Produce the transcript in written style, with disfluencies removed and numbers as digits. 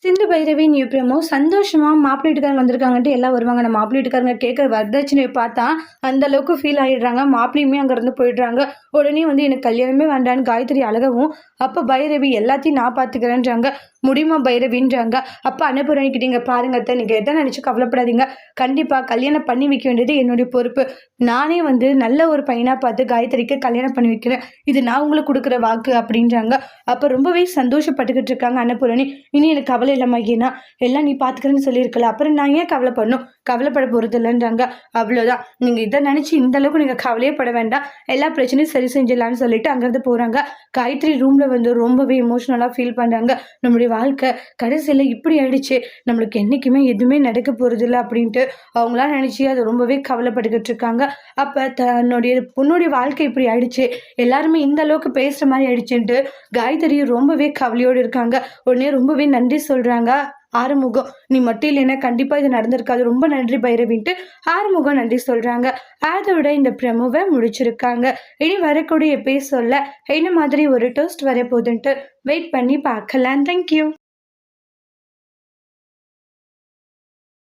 Sindhu Bhairavi new promo சந்தோஷமா மாப்பிள்ளை வீட்டுக்காரங்க வந்திருக்காங்கன்ட்டு எல்லாம் வருவாங்க. நம்ம மாப்பிள்ளை வீட்டுக்காரங்க கேட்குற வரதட்சணையை பார்த்தா அந்த அளவுக்கு ஃபீல் ஆகிடுறாங்க. மாப்பிள்ளையுமே அங்கேருந்து போயிடுறாங்க. உடனே எனக்கு கல்யாணமே வேண்டான்னு காயத்ரி அழகவும், அப்போ பைரவி எல்லாத்தையும் நான் பார்த்துக்கிறேன்றாங்க. முடியுமா பைரவின்றாங்க. அப்போ அன்னபூரணிக்கிட்ட இங்கே பாருங்க அத்தை, நீங்கள் எதை நினச்சி கவலைப்படாதீங்க. கண்டிப்பாக கல்யாணம் பண்ணி வைக்க வேண்டியது என்னுடைய பொறுப்பு. நானே நல்ல ஒரு பையனாக பார்த்து காயத்ரிக்கு கல்யாணம் பண்ணி வைக்கிறேன். இது நான் உங்களுக்கு கொடுக்குற வாக்கு அப்படின்றாங்க. அப்போ ரொம்பவே சந்தோஷப்பட்டுக்கிட்டு இருக்காங்க அன்னபூரணி. இனி எனக்கு கவலை இல்லைம்மா, ஏன்னா எல்லாம் நீ பார்த்துக்கிறேன்னு சொல்லியிருக்கல, அப்புறம் நான் ஏன் கவலைப்படணும்? கவலைப்பட போகிறது இல்லைன்றாங்க. அவ்வளோதான், நீங்கள் இதை நினச்சி இந்த அளவுக்கு நீங்கள் கவலையே பட வேண்டாம், எல்லா பிரச்சனையும் சரி செஞ்சிடலான்னு சொல்லிட்டு அங்கேருந்து போகிறாங்க. காயத்ரி ரூமில் ரொம்பவே எமோஷ்னலாக ஃபீல் பண்ணுறாங்க. நம்முடைய வாழ்க்கை கடைசியில் இப்படி ஆயிடுச்சு, நம்மளுக்கு என்றைக்குமே எதுவுமே நடக்க போகிறது இல்லை அப்படின்ட்டு அவங்களாம் நினச்சி அதை ரொம்பவே கவலைப்பட்டுக்கிட்டு இருக்காங்க. அப்போ தன்னுடைய பொண்ணுடைய வாழ்க்கை இப்படி ஆயிடுச்சு, எல்லாருமே இந்த அளவுக்கு பேசுகிற மாதிரி ஆயிடுச்சுன்ட்டு காயத்ரி ரொம்பவே கவலையோடு இருக்காங்க. உடனே ரொம்பவே நன்றி சொல்கிறாங்க ஆறுமுகம். நீ மட்டும் இல்லைன்னா கண்டிப்பாக இது நடந்திருக்காது, ரொம்ப நன்றி பைரவின்ட்டு ஆறுமுகம் நன்றி சொல்கிறாங்க. அதோட இந்த ப்ரமோவை முடிச்சிருக்காங்க. இனி வரக்கூடிய எபிசோட்ல என்ன மாதிரி ஒரு டோஸ்ட் வரப்போகுதுன்ட்டு வெயிட் பண்ணி பார்க்கலாம். தேங்க்யூ.